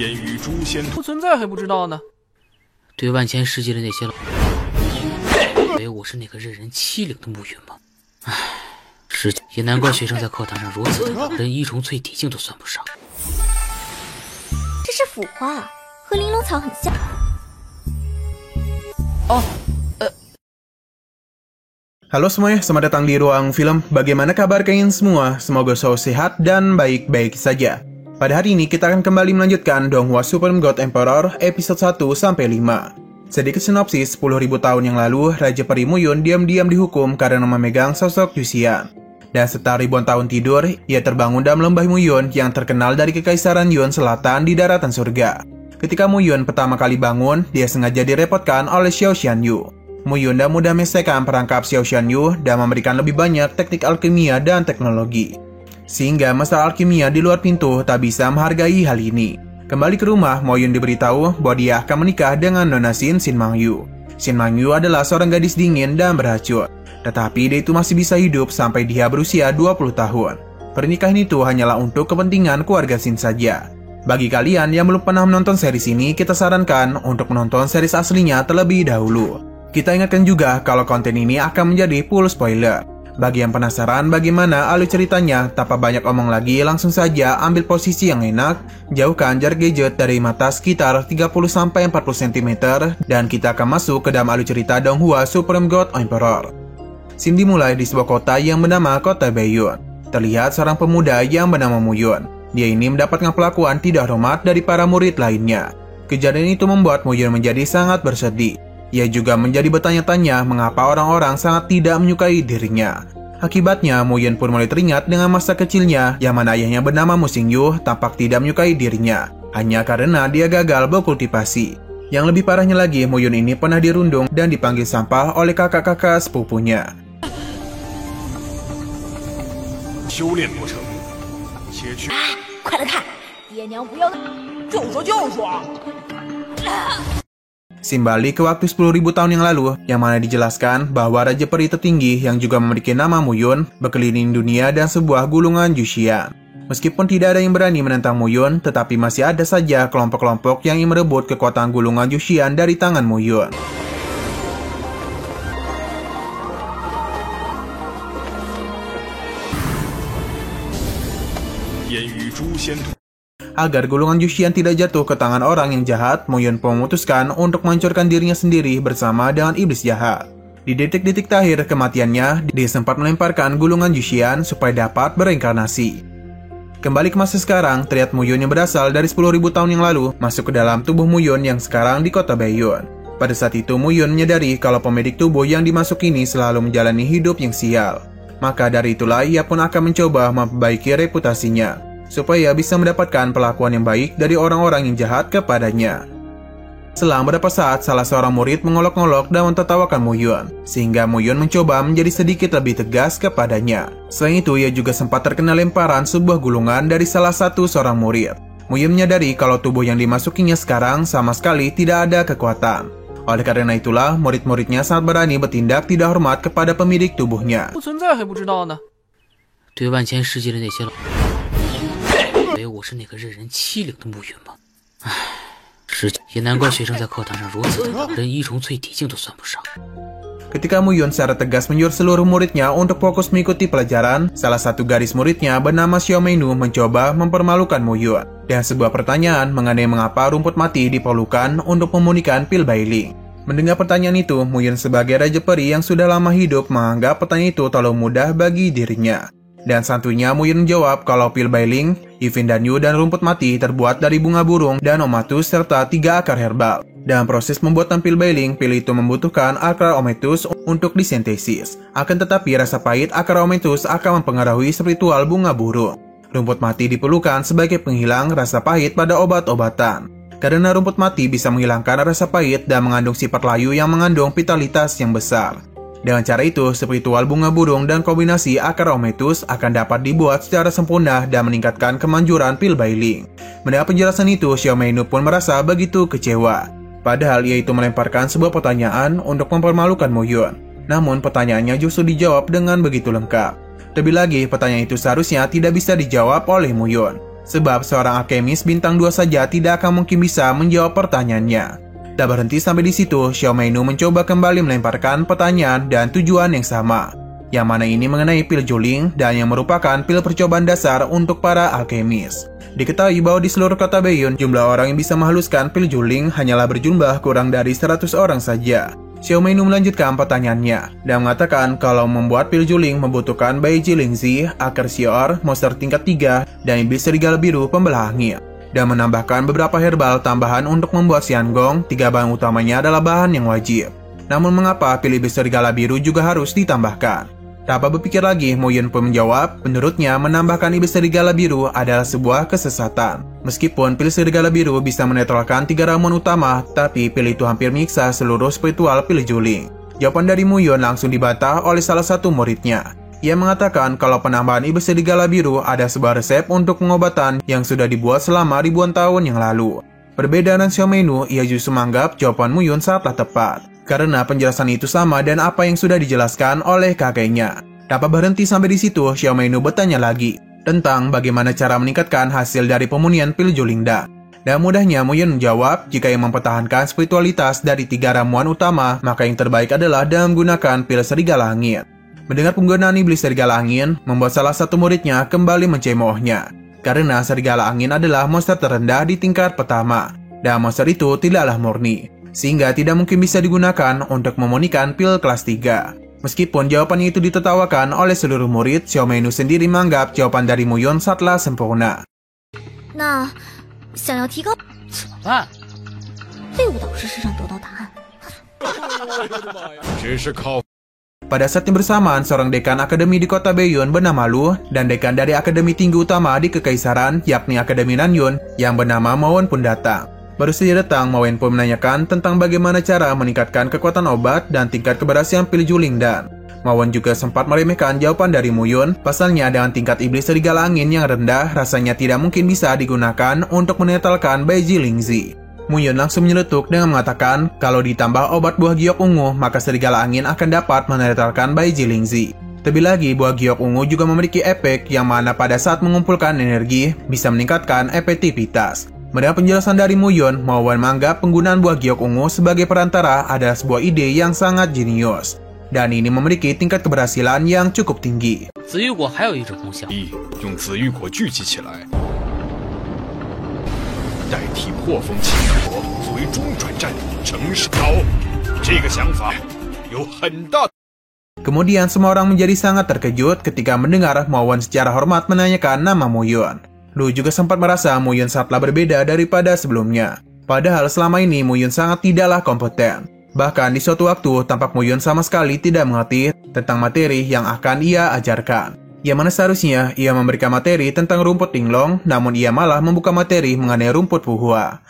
烟雨诛仙不存在还不知道呢。对万千世界的那些老，以为我是那个任人欺凌的暮云吗？唉，是也难怪学生在课堂上如此的连一重淬底境都算不上。这是腐花，和玲珑草很像。Halo semuanya, selamat datang di Ruang Film. Bagaimana kabar kalian semua? Semoga selalu sehat dan baik-baik saja. Pada hari ini kita akan kembali melanjutkan Donghua Supreme God Emperor episode 1-5. Sedikit sinopsis, 10.000 tahun yang lalu, Raja Peri Muyun diam-diam dihukum karena memegang sosok Yuxian. Dan setelah ribuan tahun tidur, ia terbangun dalam lembah Muyun yang terkenal dari Kekaisaran Yuan Selatan di daratan surga. Ketika Muyun pertama kali bangun, dia sengaja direpotkan oleh Xiao Xianyu. Muyun dan mudah menyelesaikan perangkap Xiao Xianyu dan memberikan lebih banyak teknik alkimia dan teknologi. Sehingga masalah alkimia di luar pintu tak bisa menghargai hal ini. Kembali ke rumah, Muyun diberitahu bahwa dia akan menikah dengan Nona Xin Mangyu. Xin Mangyu adalah seorang gadis dingin dan beracun. Tetapi dia itu masih bisa hidup sampai dia berusia 20 tahun. Pernikahan itu hanyalah untuk kepentingan keluarga Xin saja. Bagi kalian yang belum pernah menonton series ini, kita sarankan untuk menonton series aslinya terlebih dahulu. Kita ingatkan juga kalau konten ini akan menjadi full spoiler. Bagi yang penasaran bagaimana alur ceritanya, tanpa banyak omong lagi, langsung saja ambil posisi yang enak, jauhkan jarak gadget dari mata sekitar 30-40 cm, dan kita akan masuk ke dalam alur cerita Donghua Supreme God Emperor. Scene dimulai di sebuah kota yang bernama Kota Baiyun. Terlihat seorang pemuda yang bernama Muyun. Dia ini mendapatkan perlakuan tidak hormat dari para murid lainnya. Kejadian itu membuat Muyun menjadi sangat bersedih. Ia juga menjadi bertanya-tanya mengapa orang-orang sangat tidak menyukai dirinya. Akibatnya, Muyun pun mulai teringat dengan masa kecilnya yang mana ayahnya bernama Mu Xingyu tampak tidak menyukai dirinya, hanya karena dia gagal berkultivasi. Yang lebih parahnya lagi, Muyun ini pernah dirundung dan dipanggil sampah oleh kakak-kakak sepupunya. Simbali ke waktu 10.000 tahun yang lalu, yang mana dijelaskan bahwa Raja Peri tertinggi yang juga memiliki nama Muyun berkeliling dunia dan sebuah gulungan Yuxian. Meskipun tidak ada yang berani menentang Muyun, tetapi masih ada saja kelompok-kelompok yang ingin merebut kekuatan gulungan Yuxian dari tangan Muyun. Agar gulungan Yuxian tidak jatuh ke tangan orang yang jahat, Muyun pun memutuskan untuk menghancurkan dirinya sendiri bersama dengan iblis jahat. Di detik-detik terakhir kematiannya, dia sempat melemparkan gulungan Yuxian supaya dapat bereinkarnasi. Kembali ke masa sekarang, terlihat Muyun yang berasal dari 10.000 tahun yang lalu masuk ke dalam tubuh Muyun yang sekarang di kota Baiyun. Pada saat itu, Muyun menyadari kalau pemilik tubuh yang dimasuk ini selalu menjalani hidup yang sial. Maka dari itulah ia pun akan mencoba memperbaiki reputasinya, supaya bisa mendapatkan perlakuan yang baik dari orang-orang yang jahat kepadanya. Selang beberapa saat, salah seorang murid mengolok-olok dan mentertawakan Muyun, sehingga Muyun mencoba menjadi sedikit lebih tegas kepadanya. Selain itu, ia juga sempat terkena lemparan sebuah gulungan dari salah satu seorang murid. Muyun menyadari kalau tubuh yang dimasukinya sekarang sama sekali tidak ada kekuatan. Oleh karena itulah, murid-muridnya sangat berani bertindak tidak hormat kepada pemilik tubuhnya. 不存在还不知道呢。对万千世界的那些老，以为我是那个任人欺凌的暮云吗？唉，是也难怪学生在课堂上如此的连一重淬底境都算不上。 Ketika Muyun secara tegas menyuruh seluruh muridnya untuk fokus mengikuti pelajaran, salah satu gadis muridnya bernama Xiao Meinu mencoba mempermalukan Muyun. Dan sebuah pertanyaan mengenai mengapa rumput mati diperlukan untuk memurnikan pil Bailing. Mendengar pertanyaan itu, Muyun sebagai Raja Peri yang sudah lama hidup menganggap pertanyaan itu terlalu mudah bagi dirinya. Dan santunya Muyun menjawab kalau pil Bailing, Yifin dan Yu dan rumput mati terbuat dari bunga burung dan omatus serta 3 akar herbal. Dalam proses pembuatan pil Bailing, pil itu membutuhkan akar ometus untuk disintesis. Akan tetapi rasa pahit akar ometus akan mempengaruhi spiritual bunga burung. Rumput mati diperlukan sebagai penghilang rasa pahit pada obat-obatan. Karena rumput mati bisa menghilangkan rasa pahit dan mengandung sifat layu yang mengandung vitalitas yang besar. Dengan cara itu, spiritual bunga burung dan kombinasi akar ometus akan dapat dibuat secara sempurna dan meningkatkan kemanjuran pil Bailing. Mendengar penjelasan itu, Xiao Meinu pun merasa begitu kecewa. Padahal ia itu melemparkan sebuah pertanyaan untuk mempermalukan Muyun. Namun pertanyaannya justru dijawab dengan begitu lengkap. Terlebih lagi, pertanyaan itu seharusnya tidak bisa dijawab oleh Muyun. sebab seorang alkemis bintang 2 saja tidak akan mungkin bisa menjawab pertanyaannya. Tak berhenti sampai di situ, Xiao Meinu mencoba kembali melemparkan pertanyaan dan tujuan yang sama, yang mana ini mengenai pil juling dan yang merupakan pil percobaan dasar untuk para alkemis. Diketahui bahwa di seluruh kota Baiyun, jumlah orang yang bisa menghaluskan pil juling hanyalah berjumlah kurang dari 100 orang saja. Xiao Meinu melanjutkan pertanyaannya dan mengatakan kalau membuat pil juling membutuhkan Baiji Lingzi, akar sior, monster tingkat 3, dan iblis serigala biru pembelah angin. Dan menambahkan beberapa herbal tambahan untuk membuat Xiangong. 3 bahan utamanya adalah bahan yang wajib. Namun mengapa pil iblis serigala biru juga harus ditambahkan? Tanpa berpikir lagi, Mo Yun pun menjawab, menurutnya menambahkan iblis serigala biru adalah sebuah kesesatan. Meskipun pil serigala biru bisa menetralkan 3 ramuan utama, tapi pil itu hampir menyiksa seluruh spiritual pil juling. Jawaban dari Mo Yun langsung dibantah oleh salah satu muridnya. Ia mengatakan kalau penambahan iblis serigala biru ada sebuah resep untuk pengobatan yang sudah dibuat selama ribuan tahun yang lalu. Berbeda dengan Xiao Meinu, ia justru menganggap jawaban Mo Yun sangatlah tepat, karena penjelasan itu sama dan apa yang sudah dijelaskan oleh kakeknya. Tanpa berhenti sampai di situ, Xiao Meinu bertanya lagi tentang bagaimana cara meningkatkan hasil dari pemunian pil Julingda. Dan mudahnya Mo Yun menjawab, jika yang mempertahankan spiritualitas dari 3 ramuan utama, maka yang terbaik adalah dengan menggunakan pil serigala angin. Mendengar penggunaan iblis serigala angin, membuat salah satu muridnya kembali mencemoohnya. Karena serigala angin adalah monster terendah di tingkat pertama, dan monster itu tidaklah murni, sehingga tidak mungkin bisa digunakan untuk memunikan pil kelas 3. Meskipun jawabannya itu ditertawakan oleh seluruh murid, Xiao Meinu sendiri menganggap jawaban dari Mo Yun sangatlah sempurna. 那想要提高怎么办？废物导师身上得到答案。只是靠 Pada saat yang bersamaan, seorang dekan akademi di kota Baiyun bernama Lu dan dekan dari akademi tinggi utama di kekaisaran, yakni Akademi Nanyun, yang bernama Ma Wen pun datang. Baru saja datang, Ma Wen pun menanyakan tentang bagaimana cara meningkatkan kekuatan obat dan tingkat keberhasilan pil juling dan Ma Wen juga sempat meremehkan jawaban dari Mo Yun, pasalnya dengan tingkat iblis serigala angin yang rendah, rasanya tidak mungkin bisa digunakan untuk menetralkan Baiji Lingzi. Mo Yun langsung menyeletuk dengan mengatakan kalau ditambah obat buah giok ungu, maka serigala angin akan dapat menetralkan Baiji Lingzi. Terlebih lagi, buah giok ungu juga memiliki efek yang mana pada saat mengumpulkan energi bisa meningkatkan efektivitas. Mendengar penjelasan dari Mo Yun, Ma Wen menganggap penggunaan buah giok ungu sebagai perantara adalah sebuah ide yang sangat jenius. Dan ini memiliki tingkat keberhasilan yang cukup tinggi. 紫玉果还有一种功效，用紫玉果聚集起来，代替破风起果作为中转站城市高，这个想法有很大。 Kemudian semua orang menjadi sangat terkejut ketika mendengar Ma Wen secara hormat menanyakan nama Mo Yun. Lu juga sempat merasa Mo Yun sangatlah berbeda daripada sebelumnya. Padahal selama ini Mo Yun sangat tidaklah kompeten. Bahkan di suatu waktu tampak Mo Yun sama sekali tidak mengerti tentang materi yang akan ia ajarkan. Yang mana seharusnya ia memberikan materi tentang rumput linglong, namun ia malah membuka materi mengenai rumput puhua.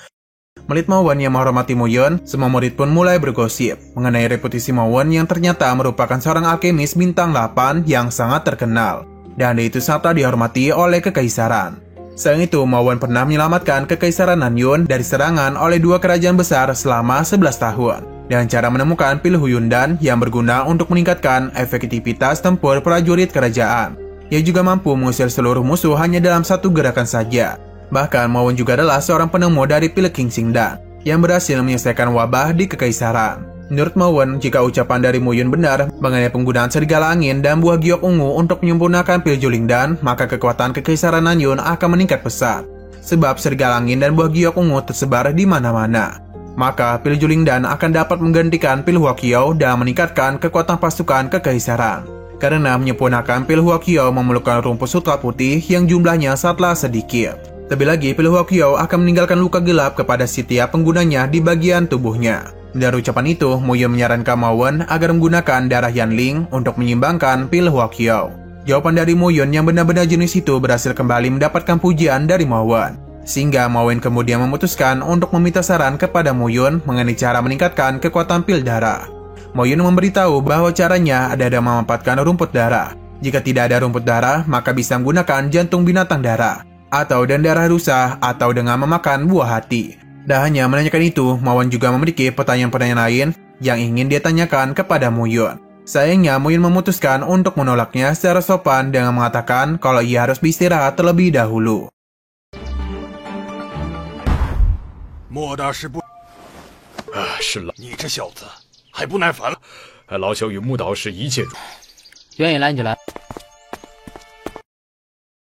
Melihat Ma Wen yang menghormati Mo Yun, semua murid pun mulai bergosip mengenai reputasi Ma Wen yang ternyata merupakan seorang alkemis bintang 8 yang sangat terkenal. Dan itu sangatlah dihormati oleh kekaisaran. Selain itu, Ma Wen pernah menyelamatkan kekaisaran Nanyun dari serangan oleh 2 kerajaan besar selama 11 tahun. Dengan cara menemukan pil Huyundan yang berguna untuk meningkatkan efektivitas tempur prajurit kerajaan. Ia juga mampu mengusir seluruh musuh hanya dalam satu gerakan saja. Bahkan Ma Wen juga adalah seorang penemu dari pil King Xingdan yang berhasil menyelesaikan wabah di kekaisaran. Menurut Ma Wen, jika ucapan dari Mo Yun benar mengenai penggunaan serigala angin dan buah giok ungu untuk menyempurnakan pil Julingdan, maka kekuatan kekaisaran Nanyun akan meningkat pesat. Sebab serigala angin dan buah giok ungu tersebar di mana-mana. Maka pil Julingdan akan dapat menggantikan pil Huaqiao dan meningkatkan kekuatan pasukan kekaisaran. Karena menyempurnakan pil Huaqiao memerlukan rumput sutra putih yang jumlahnya sangatlah sedikit. Terlebih lagi, pil Huaqiao akan meninggalkan luka gelap kepada setiap penggunanya di bagian tubuhnya. Dari ucapan itu, Mo Yun menyarankan Ma Wen agar menggunakan darah Yanling untuk menyimbangkan pil Huaqiao. Jawaban dari Mo Yun yang benar-benar jenis itu berhasil kembali mendapatkan pujian dari Ma Wen. Sehingga Ma Wen kemudian memutuskan untuk meminta saran kepada Mo Yun mengenai cara meningkatkan kekuatan pil darah. Mo Yun memberitahu bahwa caranya adalah memanfaatkan rumput darah. Jika tidak ada rumput darah, maka bisa menggunakan jantung binatang darah, atau dan darah rusa, atau dengan memakan buah hati. Dan hanya menanyakan itu, Ma Wen juga memiliki pertanyaan-pertanyaan lain yang ingin dia tanyakan kepada Mo Yun. Sayangnya, Mo Yun memutuskan untuk menolaknya secara sopan dengan mengatakan kalau ia harus beristirahat terlebih dahulu. 莫大师不……是了，你这小子还不耐烦了。老朽与穆导师一切如……愿意来你就来。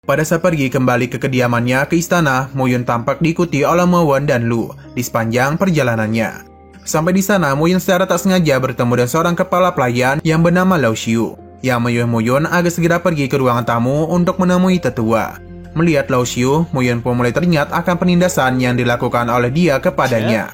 Pada saat pergi kembali ke kediamannya ke istana, Muyun tampak diikuti oleh Mawon dan Lu di sepanjang perjalanannya. Sampai di sana, Muyun secara tak sengaja bertemu dengan seorang kepala pelayan yang bernama Lao Xiu, yang menyuruh Muyun agar segera pergi ke ruangan tamu untuk menemui tetua. Melihat Lao Xiu, Muyun pun mulai teringat akan penindasan yang dilakukan oleh dia kepadanya.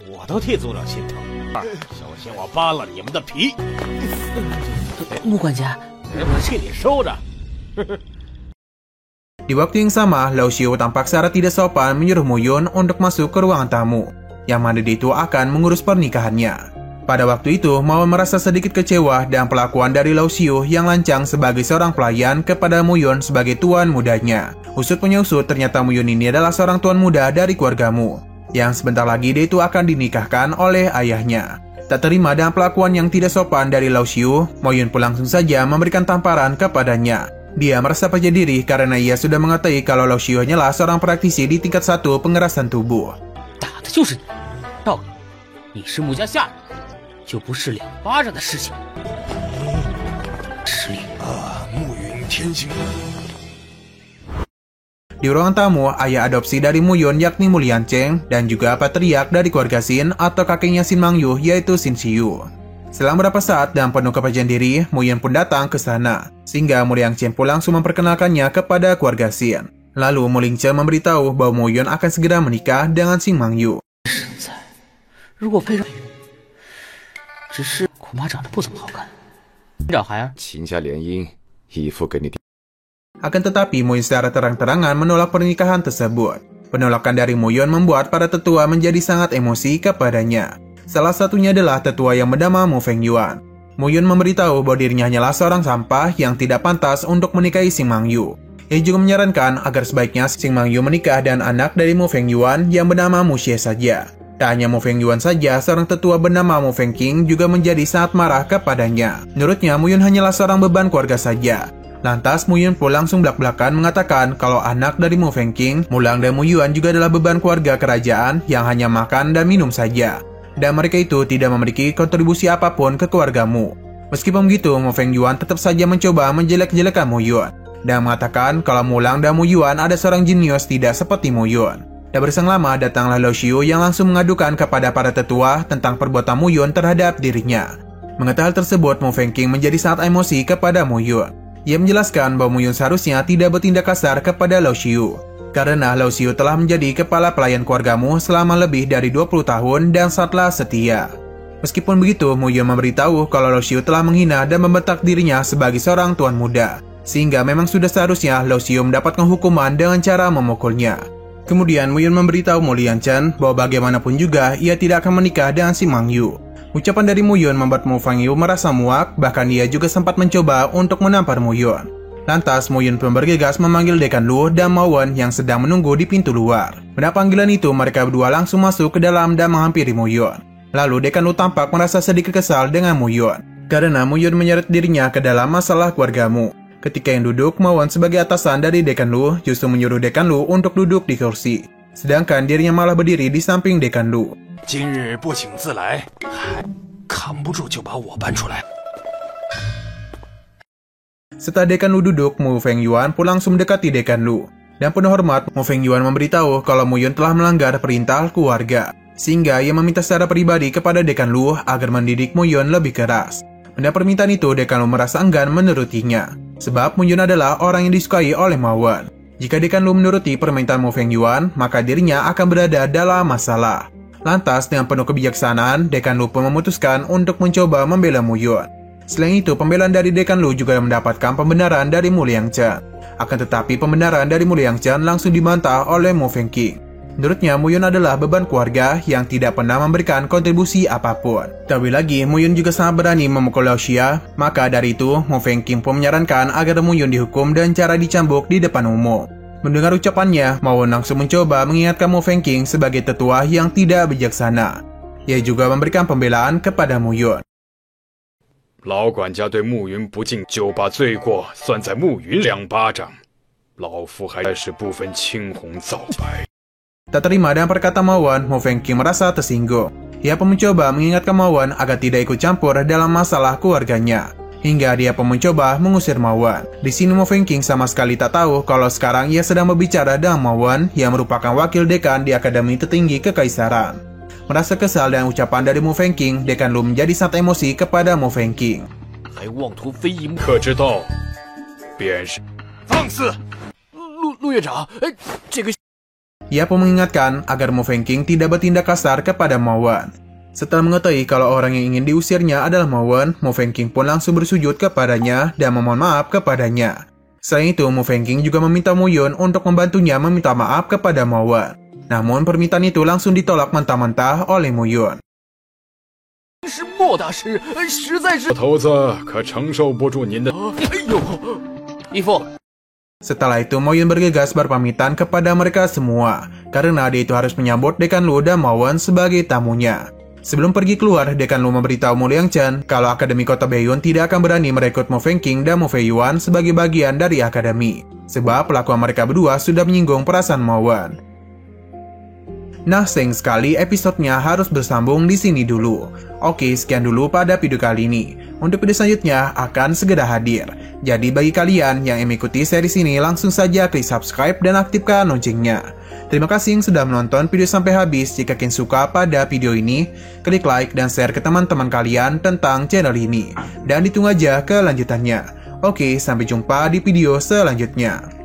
Di waktu yang sama, Lao Xiu tampak secara tidak sopan menyuruh Muyun untuk masuk ke ruangan tamu, yang mana dia itu akan mengurus pernikahannya. Pada waktu itu, Mawon merasa sedikit kecewa dengan perlakuan dari Lao Xiu yang lancang sebagai seorang pelayan kepada Muyun sebagai tuan mudanya. Usut punya usut, ternyata Muyun ini adalah seorang tuan muda dari keluarga Mu, yang sebentar lagi dia itu akan dinikahkan oleh ayahnya. Tak terima dengan perlakuan yang tidak sopan dari Lao Xiu, Muyun pun langsung saja memberikan tamparan kepadanya. Dia merasa percaya diri karena ia sudah mengetahui kalau Lao Xiu hanyalah seorang praktisi di tingkat 1 pengerasan tubuh. 打的就是你，道理，你是穆家下人，就不是2巴掌的事情。实力暮云天星。 Di ruangan tamu, ayah adopsi dari Muyun yakni Mulian Cheng dan juga patriark dari keluarga Xin atau kakeknya Xin Mangyu yaitu Xin Xiu. Setelah beberapa saat dan penuh kepercayaan diri, Muyun pun datang ke sana, sehingga Mulian Cheng pun langsung memperkenalkannya kepada keluarga Xin. Lalu Mulian Cheng memberitahu bahwa Muyun akan segera menikah dengan Xin Mangyu. 如果配上，只是恐怕长得不怎么好看。找孩儿，秦家联姻，义父给你。 Akan tetapi, Muyun secara terang-terangan menolak pernikahan tersebut. Penolakan dari Muyun membuat para tetua menjadi sangat emosi kepadanya. Salah satunya adalah tetua yang bernama Mu Fengyuan. Muyun memberitahu bahwa dirinya hanyalah seorang sampah yang tidak pantas untuk menikahi Xin Mangyu. Ia juga menyarankan agar sebaiknya Xin Mangyu menikah dengan anak dari Mu Fengyuan yang bernama Mu Xie saja. Tak hanya Mu Fengyuan saja, seorang tetua bernama Mu Fengqing juga menjadi sangat marah kepadanya. Menurutnya, Muyun hanyalah seorang beban keluarga saja. Lantas, Muyun pun langsung belak-belakan mengatakan kalau anak dari Mu Fengqing, Mulang dan Mu Yuan juga adalah beban keluarga kerajaan yang hanya makan dan minum saja. Dan mereka itu tidak memiliki kontribusi apapun ke keluarga Mu. Meskipun begitu, Mu Fengyuan tetap saja mencoba menjelek-jelekan Mu Yuan dan mengatakan kalau Mulang dan Mu Yuan ada seorang jenius tidak seperti Mu Yuan. Dan bersang lama datanglah Lao Xiu yang langsung mengadukan kepada para tetua tentang perbuatan Mu Yuan terhadap dirinya. Mengetahui hal tersebut, Mu Fengqing menjadi sangat emosi kepada Mu Yuan. Ia menjelaskan bahwa Mu Yuan seharusnya tidak bertindak kasar kepada Lao Xiu, karena Lao Xiu telah menjadi kepala pelayan keluargamu selama lebih dari 20 tahun dan sangatlah setia. Meskipun begitu, Mu Yuan memberitahu kalau Lao Xiu telah menghina dan membentak dirinya sebagai seorang tuan muda, sehingga memang sudah seharusnya Lao Xiu mendapatkan hukuman dengan cara memukulnya. Kemudian Mu Yuan memberitahu Mu Lianchen bahwa bagaimanapun juga ia tidak akan menikah dengan Xin Mangyu. Ucapan dari Mu Yuan membuat Mu Fengyu merasa muak, bahkan ia juga sempat mencoba untuk menampar Mu Yuan. Lantas Mu Yuan pun bergegas memanggil Dekan Lu dan Mawon yang sedang menunggu di pintu luar. Mendapat panggilan itu, mereka berdua langsung masuk ke dalam dan menghampiri Mu Yuan. Lalu Dekan Lu tampak merasa sedikit kesal dengan Mu Yuan, karena Mu Yuan menyeret dirinya ke dalam masalah keluarga Mu. Ketika yang duduk, Mawon sebagai atasan dari Dekan Lu justru menyuruh Dekan Lu untuk duduk di kursi, sedangkan dirinya malah berdiri di samping Dekan Lu. 今日不请自来，还扛不住就把我搬出来。 Setelah Dekan Lu duduk, Mu Fengyuan pun langsung mendekati Dekan Lu. Dan penuh hormat, Mu Fengyuan memberitahu kalau Mu Yuan telah melanggar perintah keluarga, sehingga ia meminta secara pribadi kepada Dekan Lu agar mendidik Mu Yuan lebih keras. Mendapat permintaan itu, Dekan Lu merasa enggan menurutinya, sebab Mu Yuan adalah orang yang disukai oleh Mawon. Jika Dekan Lu menuruti permintaan Mu Fengyuan, maka dirinya akan berada dalam masalah. Lantas, dengan penuh kebijaksanaan, Dekan Lu pun memutuskan untuk mencoba membela Mu Yuan. Selain itu, pembelaan dari Dekan Lu juga mendapatkan pembenaran dari Mu Lianchen. Akan tetapi, pembenaran dari Mu Lianchen langsung dibantah oleh Mu Fengqing. Menurutnya, Mu Yuan adalah beban keluarga yang tidak pernah memberikan kontribusi apapun. Terlebih lagi, Mu Yuan juga sangat berani memukul Lao Xia. Maka dari itu, Mu Fengqing pun menyarankan agar Mu Yuan dihukum dengan cara dicambuk di depan umum. Mendengar ucapannya, Mawon langsung mencoba mengingatkan Mu Fengqing sebagai tetua yang tidak bijaksana. Ia juga memberikan pembelaan kepada Mu Yuan. 老管家对暮云不敬，就把罪过算在暮云2巴掌。老夫还是不分青红皂白。Tak terima dengan perkataan Mawan, Mu Fengqing merasa tersinggung. Ia pun mencoba mengingatkan Mawan agar tidak ikut campur dalam masalah keluarganya. Hingga dia pun mencoba mengusir Mawan. Di sini Mu Fengqing sama sekali tak tahu kalau sekarang ia sedang berbicara dengan Mawan yang merupakan wakil dekan di Akademi Tertinggi Kekaisaran. Merasa kesal dengan ucapan dari Mu Fengqing, Dekan Lu menjadi sangat emosi kepada Mu Fengqing. 还妄图非议可知道便是放肆。陆院长，这个 Ia pun mengingatkan agar Mu Fengqing tidak bertindak kasar kepada Mawan. Setelah mengetahui kalau orang yang ingin diusirnya adalah Mawan, Mu Fengqing pun langsung bersujud kepadanya dan memohon maaf kepadanya. Selain itu, Mu Fengqing juga meminta Mu Yun untuk membantunya meminta maaf kepada Mawan. Namun permintaan itu langsung ditolak mentah-mentah oleh Mu Yun. 是莫大师，实在是……老头子可承受不住您的。哎呦，义父， Setelah itu, Mo Yun bergegas berpamitan kepada mereka semua, karena dia itu harus menyambut Dekan Lu dan Mawan sebagai tamunya. Sebelum pergi keluar, Dekan Lu memberitahu Mu Liangchen kalau Akademi Kota Baiyun tidak akan berani merekrut Mu Fengqing dan Mu Feiyuan sebagai bagian dari Akademi, sebab pelakuan mereka berdua sudah menyinggung perasaan Mawan. Nah, sayang sekali episodenya harus bersambung di sini dulu. Oke, sekian dulu pada video kali ini. Untuk video selanjutnya akan segera hadir. Jadi bagi kalian yang mengikuti series ini, langsung saja klik subscribe dan aktifkan loncengnya. Terima kasih yang sudah menonton video sampai habis. Jika kalian suka pada video ini, klik like dan share ke teman-teman kalian tentang channel ini. Dan ditunggu aja kelanjutannya. Oke, sampai jumpa di video selanjutnya.